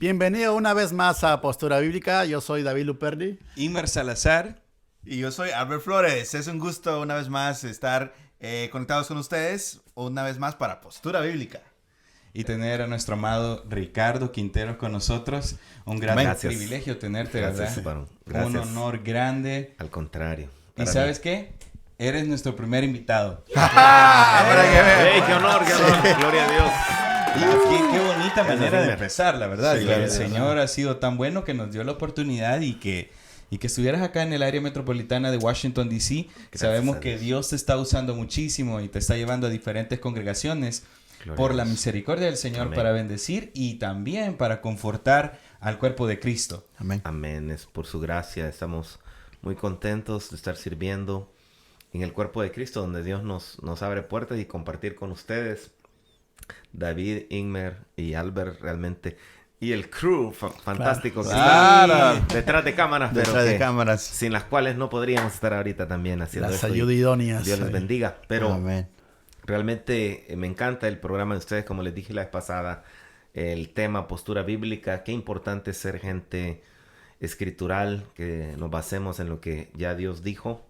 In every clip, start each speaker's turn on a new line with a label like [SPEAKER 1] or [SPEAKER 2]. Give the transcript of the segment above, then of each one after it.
[SPEAKER 1] Bienvenido una vez más a Postura Bíblica. Yo soy David Luperdi.
[SPEAKER 2] Imer Salazar.
[SPEAKER 3] Y yo soy Albert Flores. Es un gusto una vez más estar conectados con ustedes, una vez más para Postura Bíblica.
[SPEAKER 2] Y tener a nuestro amado Ricardo Quintero con nosotros. Un gran privilegio tenerte,
[SPEAKER 4] gracias,
[SPEAKER 2] ¿verdad?
[SPEAKER 4] Bueno, gracias.
[SPEAKER 2] Un honor grande.
[SPEAKER 4] Al contrario.
[SPEAKER 2] ¿Y sabes qué? Eres nuestro primer invitado.
[SPEAKER 4] ¡Hey, qué honor, qué honor! Sí. Gloria a Dios.
[SPEAKER 2] Y qué bonita manera de empezar, la verdad.
[SPEAKER 4] Sí,
[SPEAKER 2] el Señor ha sido tan bueno que nos dio la oportunidad y que estuvieras acá en el área metropolitana de Washington, D.C. Sabemos que Dios te está usando muchísimo y te está llevando a diferentes congregaciones por la misericordia del Señor. Amén. Para bendecir y también para confortar al cuerpo de Cristo.
[SPEAKER 4] Amén. Amén. Es por su gracia. Estamos muy contentos de estar sirviendo en el cuerpo de Cristo, donde Dios nos abre puertas y compartir con ustedes. David, Ingmer y Albert realmente... Y el crew fantástico que está detrás de cámaras,
[SPEAKER 3] detrás de cámaras,
[SPEAKER 4] sin las cuales no podríamos estar ahorita también haciendo
[SPEAKER 1] las
[SPEAKER 4] esto.
[SPEAKER 1] Ayudas idóneas.
[SPEAKER 4] Dios les bendiga. Pero
[SPEAKER 3] amén.
[SPEAKER 4] Realmente me encanta el programa de ustedes, como les dije la vez pasada, el tema postura bíblica. Qué importante es ser gente escritural, que nos basemos en lo que ya Dios dijo,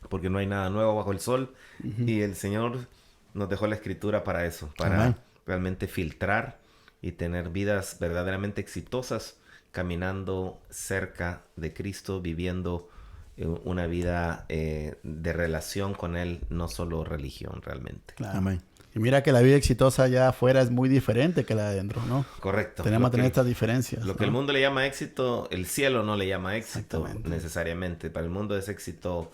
[SPEAKER 4] porque no hay nada nuevo bajo el sol. Y el Señor nos dejó la escritura para eso, para realmente filtrar y tener vidas verdaderamente exitosas, caminando cerca de Cristo, viviendo una vida de relación con Él, no solo religión realmente.
[SPEAKER 1] Claro. Amén. Y mira que la vida exitosa allá afuera es muy diferente que la de adentro, ¿no?
[SPEAKER 4] Correcto.
[SPEAKER 1] Tenemos que tener estas diferencias.
[SPEAKER 4] Lo que el mundo le llama éxito, el cielo no le llama éxito necesariamente. Para el mundo es éxito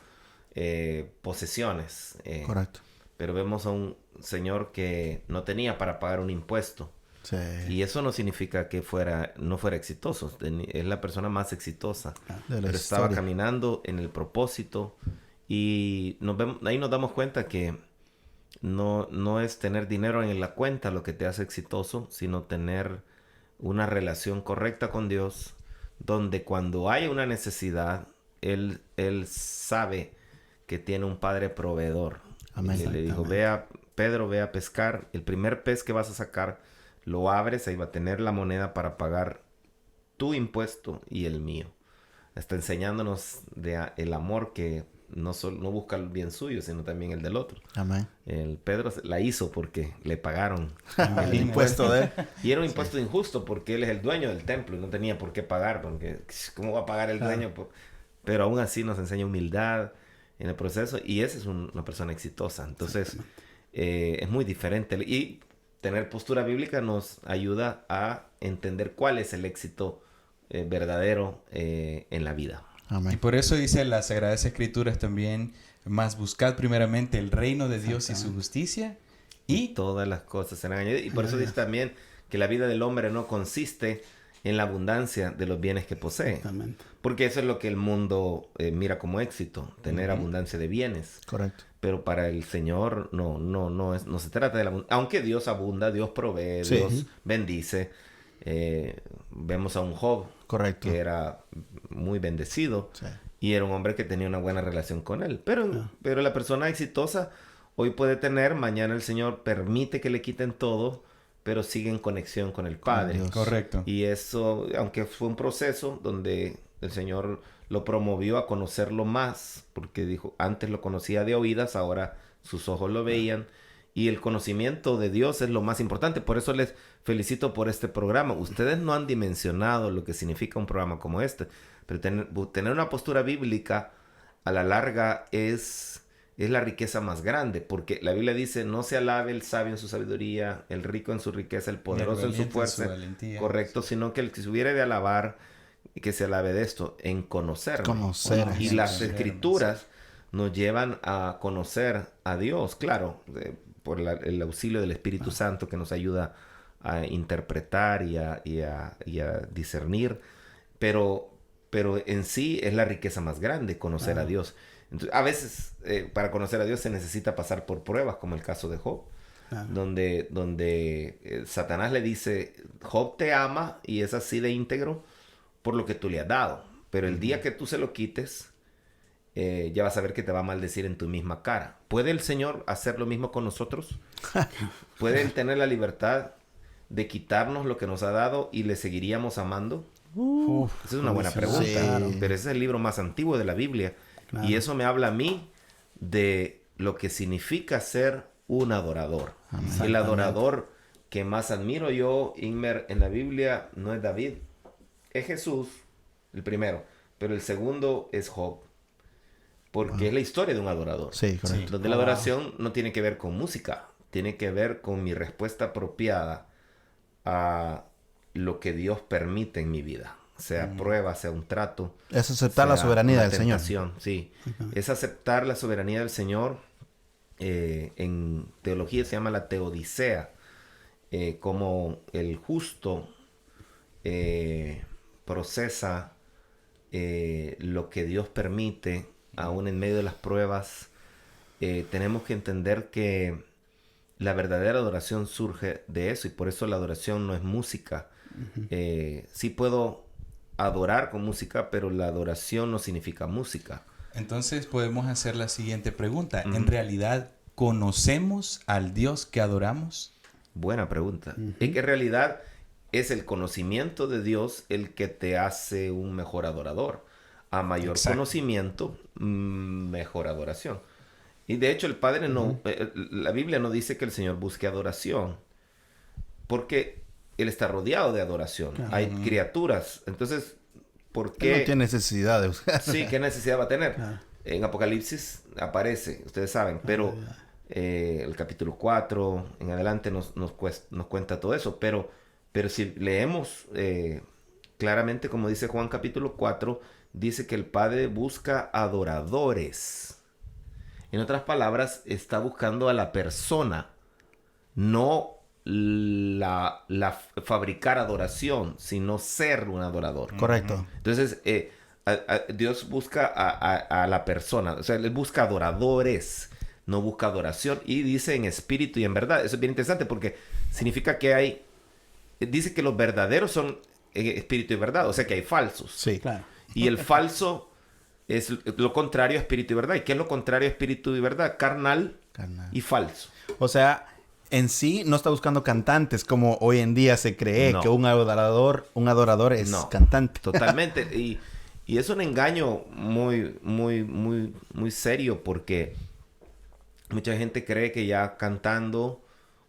[SPEAKER 4] posesiones.
[SPEAKER 1] Correcto.
[SPEAKER 4] Pero vemos a un señor que no tenía para pagar un impuesto.
[SPEAKER 1] Sí.
[SPEAKER 4] Y eso no significa que no fuera exitoso. Es la persona más exitosa. Pero estaba caminando en el propósito. Y ahí nos damos cuenta que no es tener dinero en la cuenta lo que te hace exitoso, sino tener una relación correcta con Dios, donde cuando hay una necesidad, Él sabe que tiene un Padre proveedor.
[SPEAKER 1] Amén.
[SPEAKER 4] Y le dijo, Pedro, ve a pescar. El primer pez que vas a sacar, lo abres, ahí va a tener la moneda para pagar tu impuesto y el mío. Está enseñándonos el amor que no busca el bien suyo, sino también el del otro.
[SPEAKER 1] Amén.
[SPEAKER 4] El Pedro la hizo porque le pagaron
[SPEAKER 3] el impuesto de él.
[SPEAKER 4] Y era un impuesto injusto porque él es el dueño del templo y no tenía por qué pagar, porque ¿cómo va a pagar el dueño? Pero aún así nos enseña humildad en el proceso y esa es una persona exitosa. Entonces es muy diferente y tener postura bíblica nos ayuda a entender cuál es el éxito verdadero en la vida.
[SPEAKER 2] Amén. Y por eso dice las Sagradas Escrituras también, más buscad primeramente el reino de Dios y su justicia y
[SPEAKER 4] todas las cosas serán añadidas. Y por eso dice también que la vida del hombre no consiste en la abundancia de los bienes que posee.
[SPEAKER 1] Exactamente.
[SPEAKER 4] Porque eso es lo que el mundo mira como éxito, tener abundancia de bienes.
[SPEAKER 1] Correcto.
[SPEAKER 4] Pero para el Señor no se trata de la abundancia. Aunque Dios abunda, Dios provee, Dios bendice. Vemos a un Job, que era muy bendecido y era un hombre que tenía una buena relación con él. Pero la persona exitosa hoy puede tener, mañana el Señor permite que le quiten todo, pero sigue en conexión con el Padre.
[SPEAKER 2] Correcto.
[SPEAKER 4] Y eso, aunque fue un proceso donde el Señor lo promovió a conocerlo más, porque dijo, antes lo conocía de oídas, ahora sus ojos lo veían. Y el conocimiento de Dios es lo más importante. Por eso les felicito por este programa. Ustedes no han dimensionado lo que significa un programa como este. Pero tener una postura bíblica a la larga es la riqueza más grande. Porque la Biblia dice, no se alabe el sabio en su sabiduría, el rico en su riqueza, el poderoso en su fuerza. Correcto, sino que el que se hubiere de alabar, que se alabe de esto, en conocer. Y las escrituras nos llevan a conocer a Dios, claro, por el auxilio del Espíritu Santo que nos ayuda a interpretar y a discernir, pero en sí es la riqueza más grande, conocer a Dios. Entonces, a veces para conocer a Dios se necesita pasar por pruebas, como el caso de Job, donde Satanás le dice, Job te ama y es así de íntegro por lo que tú le has dado, pero el día que tú se lo quites, ya vas a ver que te va a maldecir en tu misma cara. ¿Puede el Señor hacer lo mismo con nosotros? ¿Puede Él tener la libertad de quitarnos lo que nos ha dado y le seguiríamos amando?
[SPEAKER 1] Uf,
[SPEAKER 4] Esa es una buena pregunta.
[SPEAKER 1] sí, claro.
[SPEAKER 4] Pero ese es el libro más antiguo de la Biblia.
[SPEAKER 1] Claro.
[SPEAKER 4] Y eso me habla a mí de lo que significa ser un adorador. El adorador que más admiro yo, Inmer, en la Biblia no es David. Es Jesús, el primero. Pero el segundo es Job. Porque es la historia de un adorador.
[SPEAKER 1] Sí, correcto.
[SPEAKER 4] Donde la adoración no tiene que ver con música. Tiene que ver con mi respuesta apropiada a lo que Dios permite en mi vida. Sea prueba, sea un trato.
[SPEAKER 1] Es aceptar la
[SPEAKER 4] sea
[SPEAKER 1] soberanía
[SPEAKER 4] una
[SPEAKER 1] del Señor.
[SPEAKER 4] tentación, sí. Es aceptar la soberanía del Señor. En teología se llama la teodicea. Como el justo procesa lo que Dios permite, aún en medio de las pruebas. Tenemos que entender que la verdadera adoración surge de eso, y por eso la adoración no es música. Sí puedo adorar con música, pero la adoración no significa música.
[SPEAKER 2] Entonces podemos hacer la siguiente pregunta. ¿En realidad conocemos al Dios que adoramos?
[SPEAKER 4] Buena pregunta. Es que en realidad es el conocimiento de Dios el que te hace un mejor adorador. A mayor conocimiento, mejor adoración. Y de hecho el Padre no... la Biblia no dice que el Señor busque adoración. Porque Él está rodeado de adoración. Hay criaturas. Entonces, ¿por qué?
[SPEAKER 1] Él no tiene necesidad de buscar.
[SPEAKER 4] Sí, ¿qué necesidad va a tener? En Apocalipsis aparece, ustedes saben, pero el capítulo 4 en adelante nos cuenta todo eso. Pero si leemos claramente, como dice Juan capítulo 4, dice que el Padre busca adoradores. En otras palabras, está buscando a la persona, no la fabricar adoración, sino ser un adorador.
[SPEAKER 1] Correcto.
[SPEAKER 4] Entonces, Dios busca a la persona, o sea, Él busca adoradores, no busca adoración, y dice en espíritu y en verdad. Eso es bien interesante porque significa que dice que los verdaderos son espíritu y verdad, o sea que hay falsos.
[SPEAKER 1] Sí, claro.
[SPEAKER 4] Y el falso es lo contrario a espíritu y verdad. ¿Y qué es lo contrario a espíritu y verdad? Carnal. y falso.
[SPEAKER 1] O sea, en sí no está buscando cantantes como hoy en día se cree
[SPEAKER 4] No.
[SPEAKER 1] que un adorador es
[SPEAKER 4] No,
[SPEAKER 1] cantante.
[SPEAKER 4] Totalmente. Y es un engaño muy, muy, muy, muy serio porque mucha gente cree que ya cantando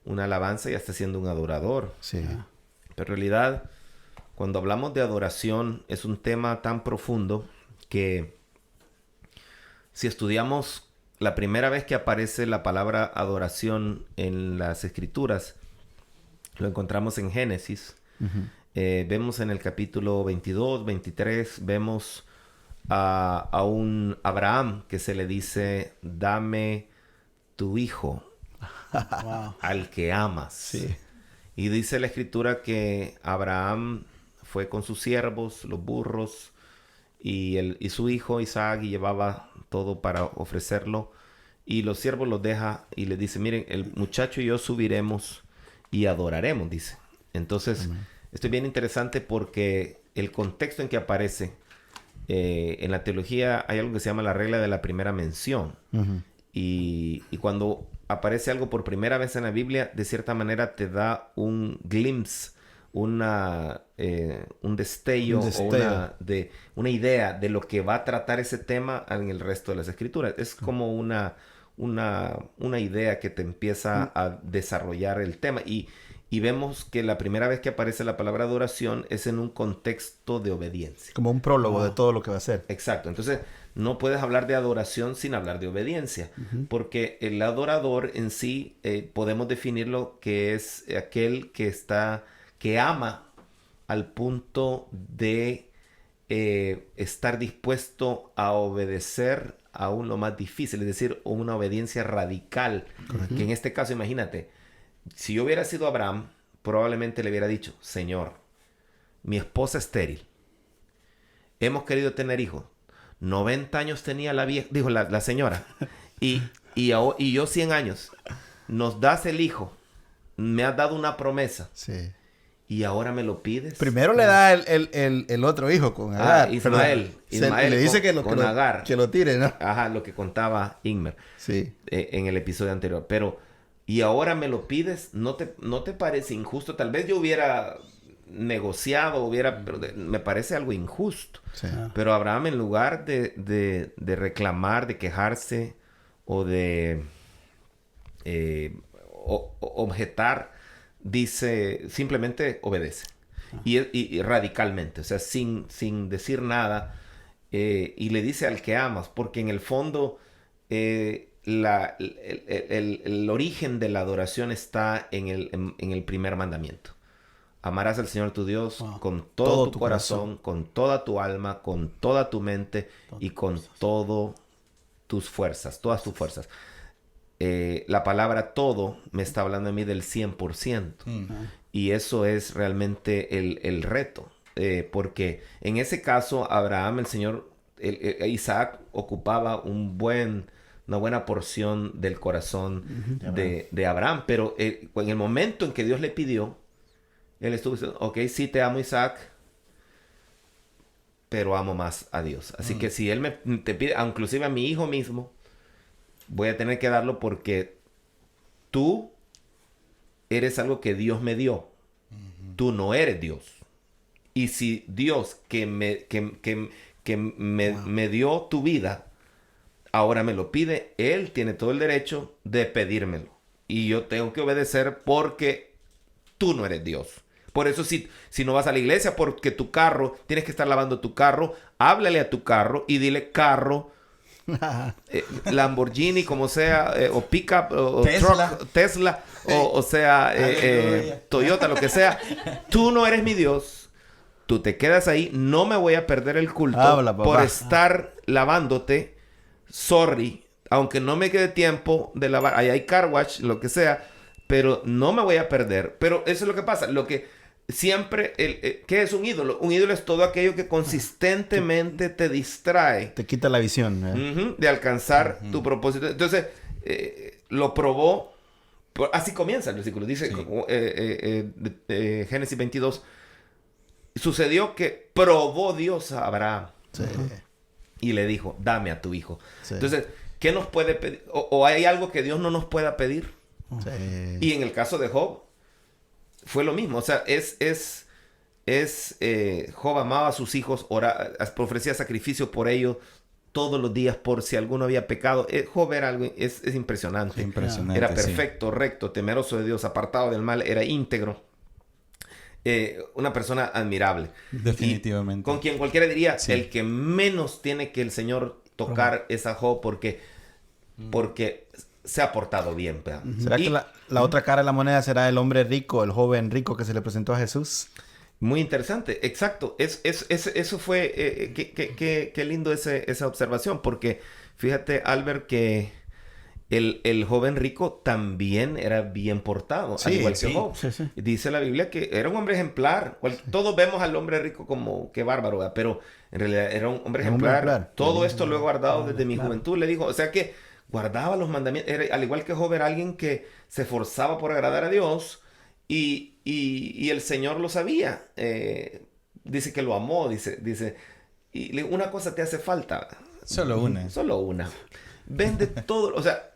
[SPEAKER 4] una alabanza ya está siendo un adorador.
[SPEAKER 1] Sí.
[SPEAKER 4] Pero en realidad, cuando hablamos de adoración, es un tema tan profundo que si estudiamos la primera vez que aparece la palabra adoración en las Escrituras, lo encontramos en Génesis. Vemos en el capítulo 22, 23, vemos a un Abraham que se le dice, dame tu hijo,
[SPEAKER 1] Wow.
[SPEAKER 4] al que amas.
[SPEAKER 1] Sí.
[SPEAKER 4] Y dice la Escritura que Abraham fue con sus siervos, los burros, y su hijo Isaac, y llevaba todo para ofrecerlo. Y los siervos los deja y le dice, miren, el muchacho y yo subiremos y adoraremos, dice. Entonces, esto es bien interesante porque el contexto en que aparece, en la teología hay algo que se llama la regla de la primera mención. Y cuando aparece algo por primera vez en la Biblia, de cierta manera te da un glimpse, un destello, o una idea de lo que va a tratar ese tema en el resto de las Escrituras. Es como una idea que te empieza a desarrollar el tema. Y vemos que la primera vez que aparece la palabra adoración es en un contexto de obediencia.
[SPEAKER 1] Como un prólogo de todo lo que va a ser.
[SPEAKER 4] Exacto. Entonces, no puedes hablar de adoración sin hablar de obediencia. Porque el adorador en sí, podemos definirlo que es aquel que ama al punto de estar dispuesto a obedecer aún lo más difícil. Es decir, una obediencia radical. Que en este caso, imagínate, si yo hubiera sido Abraham, probablemente le hubiera dicho, Señor, mi esposa estéril, hemos querido tener hijos, 90 años tenía la señora, y yo 100 años, nos das el hijo, me has dado una promesa,
[SPEAKER 1] Sí.
[SPEAKER 4] y ahora me lo pides.
[SPEAKER 1] Primero le da el otro hijo con Agar.
[SPEAKER 4] Ismael
[SPEAKER 1] le dice
[SPEAKER 4] con Agar.
[SPEAKER 1] que lo tire, ¿no?
[SPEAKER 4] Ajá, lo que contaba Inmer
[SPEAKER 1] Sí.
[SPEAKER 4] en el episodio anterior. Pero, y ahora me lo pides, ¿no te parece injusto? Tal vez yo hubiera negociado, pero me parece algo injusto.
[SPEAKER 1] Sí.
[SPEAKER 4] Pero Abraham, en lugar de reclamar, de quejarse o de objetar, dice, simplemente obedece. Y radicalmente, o sea, sin decir nada. Y le dice al que amas, porque en el fondo el origen de la adoración está en el primer mandamiento. Amarás al Señor tu Dios con todo tu corazón, con toda tu alma, con toda tu mente y con todas tus fuerzas. La palabra todo me está hablando a mí del 100%. Y eso es realmente el reto. Porque en ese caso, Abraham, el Señor, Isaac ocupaba una buena porción del corazón de Abraham. Pero en el momento en que Dios le pidió, él estuvo diciendo, ok, sí te amo, Isaac, pero amo más a Dios. Así que si él te pide, inclusive a mi hijo mismo, voy a tener que darlo porque tú eres algo que Dios me dio. Tú no eres Dios. Y si Dios que me dio tu vida, ahora me lo pide, Él tiene todo el derecho de pedírmelo. Y yo tengo que obedecer porque tú no eres Dios. Por eso si no vas a la iglesia porque tu carro, tienes que estar lavando tu carro, háblale a tu carro y dile carro, Lamborghini, como sea, o pickup, o
[SPEAKER 3] Tesla.
[SPEAKER 4] truck, Tesla, o sea, Toyota, lo que sea. Tú no eres mi Dios. Tú te quedas ahí. No me voy a perder el culto por estar lavándote. Sorry. Aunque no me quede tiempo de lavar. Ahí hay car wash, lo que sea. Pero no me voy a perder. Pero eso es lo que pasa. Lo que siempre... ¿qué es un ídolo? Un ídolo es todo aquello que consistentemente te distrae.
[SPEAKER 1] Te quita la visión.
[SPEAKER 4] De alcanzar tu propósito. Entonces, lo probó. Así comienza el versículo. Dice Génesis 22. Sucedió que probó Dios a Abraham.
[SPEAKER 1] Sí.
[SPEAKER 4] Y le dijo, dame a tu hijo.
[SPEAKER 1] Sí.
[SPEAKER 4] Entonces, ¿qué nos puede pedir? ¿O hay algo que Dios no nos pueda pedir?
[SPEAKER 1] Sí.
[SPEAKER 4] Y en el caso de Job, fue lo mismo. O sea, Job amaba a sus hijos, ofrecía sacrificio por ellos todos los días por si alguno había pecado. Job era algo, es impresionante.
[SPEAKER 2] Impresionante.
[SPEAKER 4] Era perfecto, recto, temeroso de Dios, apartado del mal, era íntegro. Una persona admirable.
[SPEAKER 2] Definitivamente.
[SPEAKER 4] Y con quien cualquiera diría,
[SPEAKER 2] Sí.
[SPEAKER 4] el que menos tiene que el Señor tocar es a Job porque se ha portado bien.
[SPEAKER 1] ¿Será que la otra cara de la moneda será el hombre rico, el joven rico que se le presentó a Jesús?
[SPEAKER 4] Muy interesante, exacto. Eso fue, qué lindo esa observación, porque fíjate, Albert, que el joven rico también era bien portado, al igual que Job.
[SPEAKER 1] Sí.
[SPEAKER 4] Dice la Biblia que era un hombre ejemplar. Todos vemos al hombre rico como que bárbaro, ¿verdad? Pero en realidad era un hombre ejemplar. Todo esto lo he guardado desde mi juventud, le dijo. O sea que guardaba los mandamientos. Al igual que Job, era alguien que se esforzaba por agradar a Dios y el Señor lo sabía. Dice que lo amó, dice. Y una cosa te hace falta.
[SPEAKER 2] Solo una.
[SPEAKER 4] Solo una. Vende todo, o sea,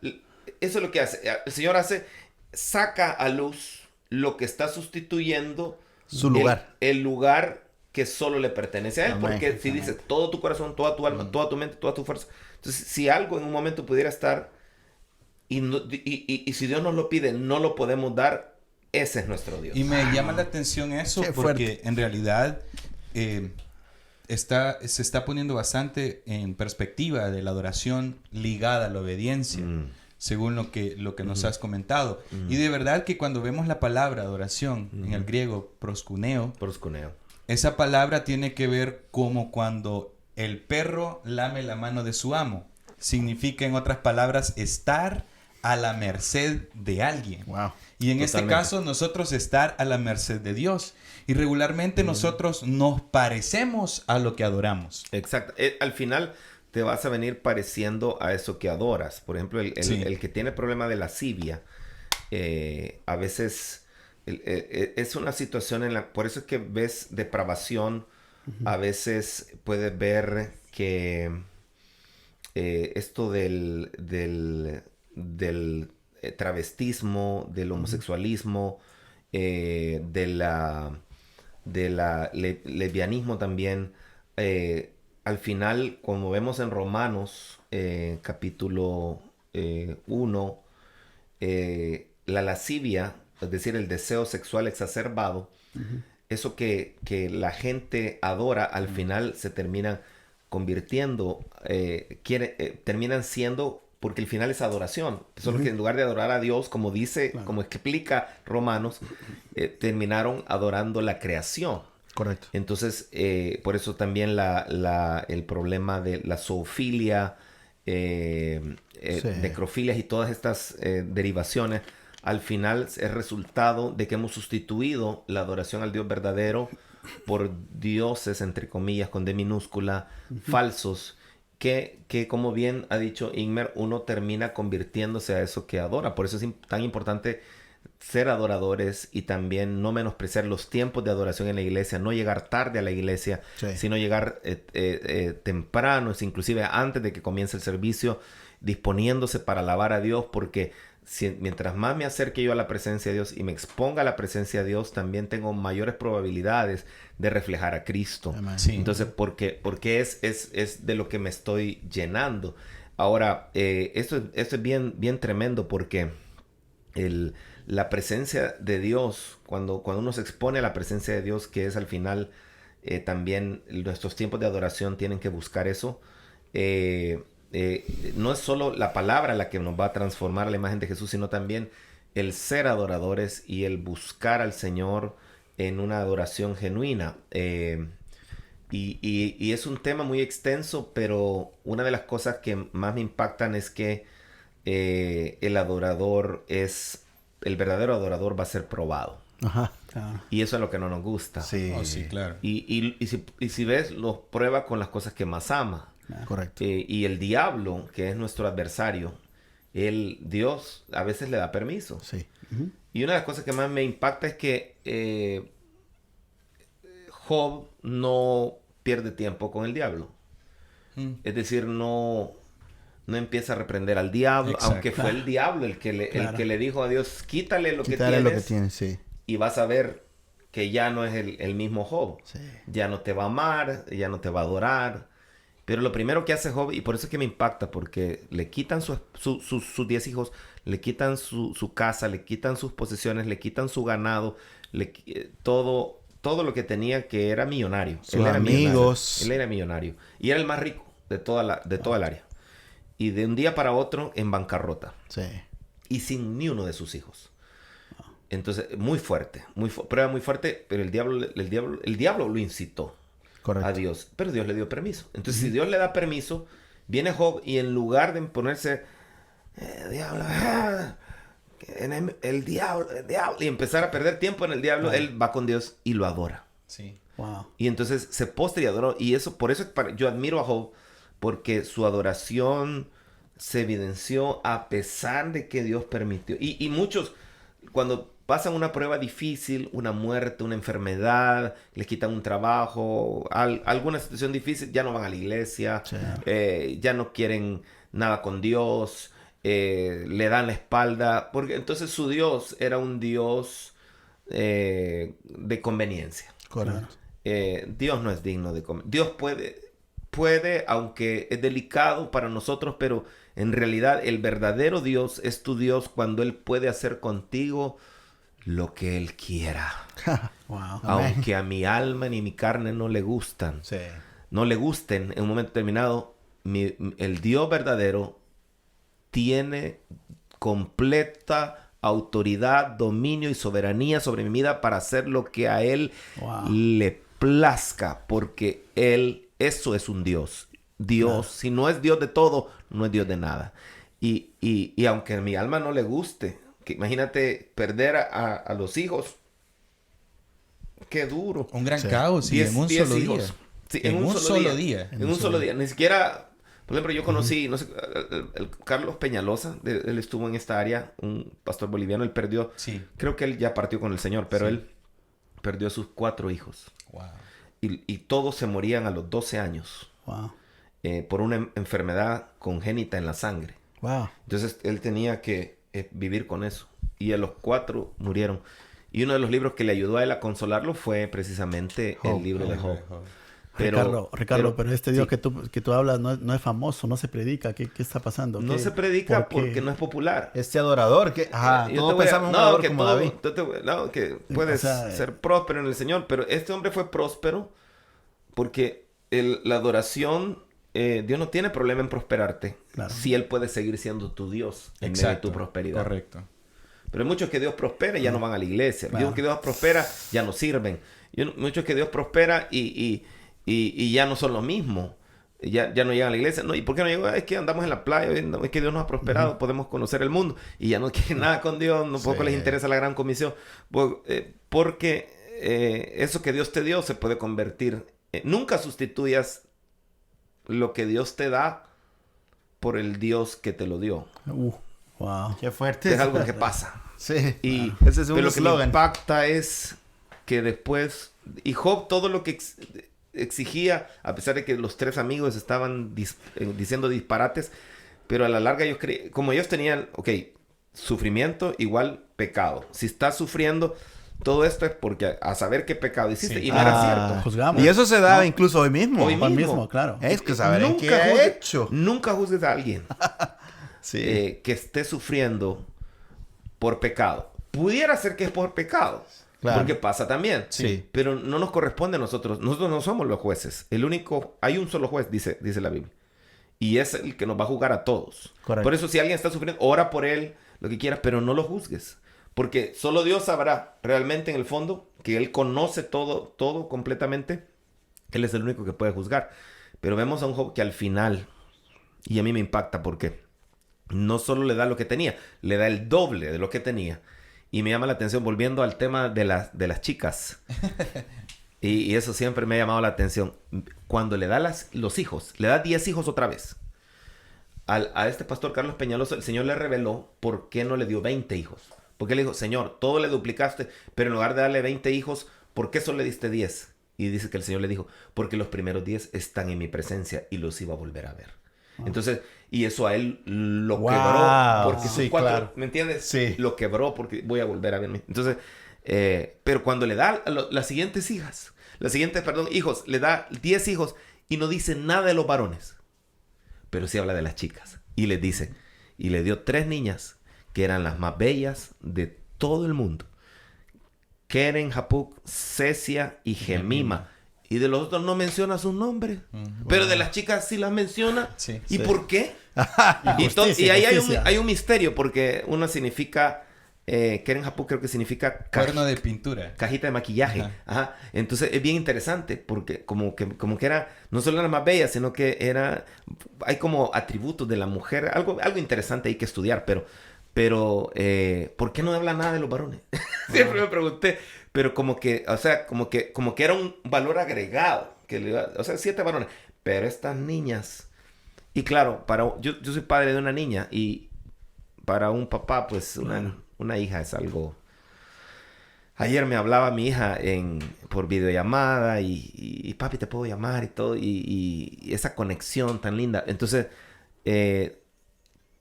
[SPEAKER 4] eso es lo que hace. El Señor saca a luz lo que está sustituyendo
[SPEAKER 1] su lugar.
[SPEAKER 4] El lugar que solo le pertenece a Él.
[SPEAKER 1] Amén.
[SPEAKER 4] Porque si dice todo tu corazón, toda tu alma, toda tu mente, toda tu fuerza. Entonces, si algo en un momento pudiera estar y si Dios nos lo pide, no lo podemos dar, ese es nuestro Dios.
[SPEAKER 2] Y me llama la atención eso
[SPEAKER 1] Qué
[SPEAKER 2] porque
[SPEAKER 1] fuerte.
[SPEAKER 2] en realidad se está poniendo bastante en perspectiva de la adoración ligada a la obediencia, según lo que nos has comentado. Y de verdad que cuando vemos la palabra adoración en el griego proskuneo, esa palabra tiene que ver como cuando el perro lame la mano de su amo. Significa, en otras palabras, estar a la merced de alguien.
[SPEAKER 1] Wow.
[SPEAKER 2] Y en
[SPEAKER 4] Totalmente.
[SPEAKER 2] este caso, nosotros estar a la merced de Dios. Y regularmente nosotros nos parecemos a lo que adoramos.
[SPEAKER 4] Exacto. Al final te vas a venir pareciendo a eso que adoras. Por ejemplo, el que tiene problema de lascivia, a veces es una situación por eso es que ves depravación. A veces puedes ver que esto del travestismo, del homosexualismo, lesbianismo también. Al final, como vemos en Romanos, capítulo 1, la lascivia, es decir, el deseo sexual exacerbado, eso que la gente adora, al final se termina convirtiendo, terminan siendo, porque el final es adoración. Solo que en lugar de adorar a Dios, como dice, como explica Romanos, terminaron adorando la creación.
[SPEAKER 1] Correcto.
[SPEAKER 4] Entonces, por eso también el problema de la zoofilia, necrofilias y todas estas derivaciones, al final es resultado de que hemos sustituido la adoración al Dios verdadero por dioses, entre comillas, con D minúscula, falsos, que como bien ha dicho Ingmer, uno termina convirtiéndose a eso que adora. Por eso es tan importante ser adoradores y también no menospreciar los tiempos de adoración en la iglesia, no llegar tarde a la iglesia, sino llegar temprano, inclusive antes de que comience el servicio, disponiéndose para alabar a Dios, porque mientras más me acerque yo a la presencia de Dios y me exponga a la presencia de Dios, también tengo mayores probabilidades de reflejar a Cristo.
[SPEAKER 2] Sí.
[SPEAKER 4] Entonces, porque es de lo que me estoy llenando. Ahora, esto es bien tremendo, porque la presencia de Dios, cuando uno se expone a la presencia de Dios, que es al final, también nuestros tiempos de adoración tienen que buscar eso. No es solo la palabra la que nos va a transformar a la imagen de Jesús, sino también el ser adoradores y el buscar al Señor en una adoración genuina. Y es un tema muy extenso, pero una de las cosas que más me impactan es que el verdadero adorador va a ser probado.
[SPEAKER 1] Ajá, claro.
[SPEAKER 4] Y eso es lo que no nos gusta.
[SPEAKER 1] Sí.
[SPEAKER 2] Oh, sí, claro.
[SPEAKER 4] Y si ves, los prueba con las cosas que más ama.
[SPEAKER 1] Correcto.
[SPEAKER 4] Y el diablo, que es nuestro adversario, Dios a veces le da permiso.
[SPEAKER 1] Sí.
[SPEAKER 4] Y una de las cosas que más me impacta es que Job no pierde tiempo con el diablo. Es decir, no empieza a reprender al diablo,
[SPEAKER 2] Exacto.
[SPEAKER 4] aunque fue el diablo el que le dijo a Dios, quítale lo que tienes,
[SPEAKER 1] sí.
[SPEAKER 4] y vas a ver que ya no es el mismo Job.
[SPEAKER 1] Sí.
[SPEAKER 4] Ya no te va a amar, ya no te va a adorar. Pero lo primero que hace Job, y por eso es que me impacta, porque le quitan sus 10 hijos, le quitan su casa, le quitan sus posesiones, le quitan su ganado, todo lo que tenía, que era millonario.
[SPEAKER 1] Sus amigos.
[SPEAKER 4] Él era millonario. Y era el más rico de toda el área. Y de un día para otro, en bancarrota.
[SPEAKER 1] Sí.
[SPEAKER 4] Y sin ni uno de sus hijos. Entonces, muy fuerte. Prueba muy fuerte, pero el diablo lo incitó.
[SPEAKER 1] Correcto.
[SPEAKER 4] A Dios, pero Dios le dio permiso. Entonces, si Dios le da permiso, viene Job y en lugar de ponerse el diablo, y empezar a perder tiempo en el diablo, él va con Dios y lo adora.
[SPEAKER 2] Sí.
[SPEAKER 1] Wow.
[SPEAKER 4] Y entonces se postra y adoró. Y por eso yo admiro a Job, porque su adoración se evidenció a pesar de que Dios permitió. Y muchos, cuando pasan una prueba difícil, una muerte, una enfermedad, les quitan un trabajo, alguna situación difícil, ya no van a la iglesia, ya no quieren nada con Dios, le dan la espalda, porque entonces su Dios era un Dios de conveniencia.
[SPEAKER 1] Correcto.
[SPEAKER 4] Dios no es digno de Dios puede, aunque es delicado para nosotros, pero en realidad el verdadero Dios es tu Dios cuando Él puede hacer contigo lo que Él quiera.
[SPEAKER 1] Wow.
[SPEAKER 4] Aunque a mi alma ni mi carne no le gustan.
[SPEAKER 1] Sí.
[SPEAKER 4] No le gusten en un momento determinado. El Dios verdadero tiene completa autoridad, dominio y soberanía sobre mi vida para hacer lo que a Él le plazca. Porque eso es un Dios. Dios, si no es Dios de todo, no es Dios de nada. Y aunque a mi alma no le guste, que imagínate perder a los hijos. Qué duro.
[SPEAKER 2] Un gran caos, y en un solo día.
[SPEAKER 4] Sí,
[SPEAKER 2] en un solo día.
[SPEAKER 4] En un solo día. Ni siquiera, por ejemplo, yo conocí, no sé, el Carlos Peñalosa, él estuvo en esta área, un pastor boliviano, él perdió, creo que él ya partió con el Señor, pero él perdió a sus 4 hijos.
[SPEAKER 2] Wow.
[SPEAKER 4] Y todos se morían a los 12 años.
[SPEAKER 1] Wow.
[SPEAKER 4] Por una enfermedad congénita en la sangre.
[SPEAKER 1] Wow.
[SPEAKER 4] Entonces él tenía que vivir con eso. Y a los 4 murieron. Y uno de los libros que le ayudó a él a consolarlo fue precisamente el libro de Job.
[SPEAKER 1] Ricardo, pero este Dios que tú hablas no es famoso, no se predica. ¿Qué está pasando?
[SPEAKER 4] No se predica porque no es popular.
[SPEAKER 3] Este adorador que... todos pensamos un adorador como David.
[SPEAKER 4] Que puedes ser próspero en el Señor, pero este hombre fue próspero porque la adoración, Dios no tiene problema en prosperarte, si Él puede seguir siendo tu Dios en medio de tu prosperidad.
[SPEAKER 2] Correcto.
[SPEAKER 4] Pero hay muchos que Dios prospera y ya no van a la iglesia. Claro. Muchos que Dios prospera ya no sirven. Muchos que Dios prospera y ya no son lo mismo. Ya no llegan a la iglesia. No, ¿y por qué no llegan? Es que andamos en la playa, es que Dios nos ha prosperado, podemos conocer el mundo. Y ya no quieren nada con Dios, tampoco les interesa la gran comisión. Porque eso que Dios te dio se puede convertir. Nunca sustituyas lo que Dios te da por el Dios que te lo dio.
[SPEAKER 1] Wow.
[SPEAKER 3] Qué fuerte.
[SPEAKER 4] Es algo que pasa.
[SPEAKER 3] Sí.
[SPEAKER 4] Y
[SPEAKER 3] ese es un
[SPEAKER 4] lo que
[SPEAKER 3] slogan.
[SPEAKER 4] me impacta es que después... Y Job todo lo que exigía, a pesar de que los 3 amigos estaban diciendo disparates, pero a la larga ellos como ellos tenían, sufrimiento igual pecado. Si estás sufriendo, todo esto es porque a saber qué pecado hiciste. Y no era cierto.
[SPEAKER 1] Juzgamos.
[SPEAKER 3] Y eso se da incluso hoy mismo.
[SPEAKER 4] Hoy
[SPEAKER 1] mismo, claro.
[SPEAKER 3] Es que saber en qué ha hecho.
[SPEAKER 4] Nunca juzgues a alguien que esté sufriendo por pecado. Pudiera ser que es por pecado. Claro. Porque pasa también.
[SPEAKER 3] Sí.
[SPEAKER 4] Pero no nos corresponde a nosotros. Nosotros no somos los jueces. Hay un solo juez, dice la Biblia. Y es el que nos va a juzgar a todos.
[SPEAKER 3] Correcto.
[SPEAKER 4] Por eso si alguien está sufriendo, ora por él, lo que quieras, pero no lo juzgues. Porque solo Dios sabrá realmente en el fondo que Él conoce todo completamente. Él es el único que puede juzgar. Pero vemos a un Job que al final, y a mí me impacta porque no solo le da lo que tenía, le da el doble de lo que tenía. Y me llama la atención, volviendo al tema de las chicas. y eso siempre me ha llamado la atención. Cuando le da los hijos, le da 10 hijos otra vez. A este pastor Carlos Peñaloso, el Señor le reveló por qué no le dio 20 hijos. Porque le dijo, Señor, todo le duplicaste, pero en lugar de darle 20 hijos, ¿por qué solo le diste 10? Y dice que el Señor le dijo, porque los primeros 10 están en mi presencia y los iba a volver a ver. Entonces, y eso a él lo quebró, porque sus 4, claro. ¿Me entiendes?
[SPEAKER 3] Sí.
[SPEAKER 4] Lo quebró porque voy a volver a verme. Entonces, pero cuando le da las siguientes hijos, le da 10 hijos y no dice nada de los varones, pero sí habla de las chicas. Y les dice, y le dio 3 niñas que eran las más bellas de todo el mundo. Keren, Japuk, Cesia y Gemima. Y de los otros no menciona sus nombres. Pero de las chicas sí las menciona.
[SPEAKER 2] Sí.
[SPEAKER 4] ¿Y por qué?
[SPEAKER 1] Justicia,
[SPEAKER 4] y ahí hay un misterio, porque una significa... Keren Japuk creo que significa...
[SPEAKER 2] Cuerno de pintura.
[SPEAKER 4] Cajita de maquillaje. Ajá. Entonces es bien interesante, porque como que era... No solo era más bella, sino que era... Hay como atributos de la mujer. Algo interesante hay que estudiar, pero ¿por qué no habla nada de los varones? Siempre me pregunté. Pero como que era un valor agregado. 7 varones. Pero estas niñas... Y claro, yo soy padre de una niña. Y para un papá, pues una hija es algo... Ayer me hablaba mi hija por videollamada. Y papi, te puedo llamar y todo. Y esa conexión tan linda. Entonces...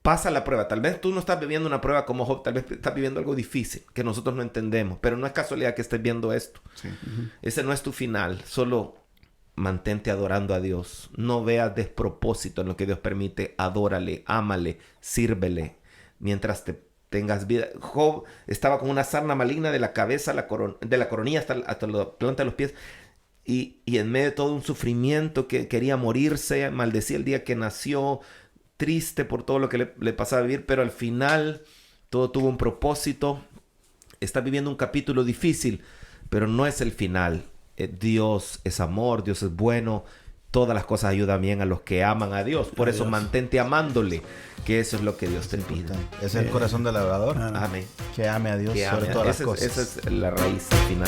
[SPEAKER 4] pasa la prueba. Tal vez tú no estás viviendo una prueba como Job. Tal vez estás viviendo algo difícil que nosotros no entendemos. Pero no es casualidad que estés viendo esto.
[SPEAKER 3] Sí.
[SPEAKER 4] Ese no es tu final. Solo mantente adorando a Dios. No veas despropósito en lo que Dios permite. Adórale, ámale, sírvele. Mientras tengas vida. Job estaba con una sarna maligna de la cabeza, de la coronilla hasta la planta de los pies. Y en medio de todo un sufrimiento que quería morirse. Maldecía el día que nació. Triste por todo lo que le pasaba a vivir, pero al final todo tuvo un propósito. Está viviendo un capítulo difícil, pero no es el final. Dios es amor, Dios es bueno. Todas las cosas ayudan bien a los que aman a Dios. Por eso mantente amándole, que eso es lo que Dios te pide.
[SPEAKER 3] Es el corazón del adorador.
[SPEAKER 4] Amén.
[SPEAKER 3] Que ame a Dios sobre todas las cosas.
[SPEAKER 4] Esa es la raíz final.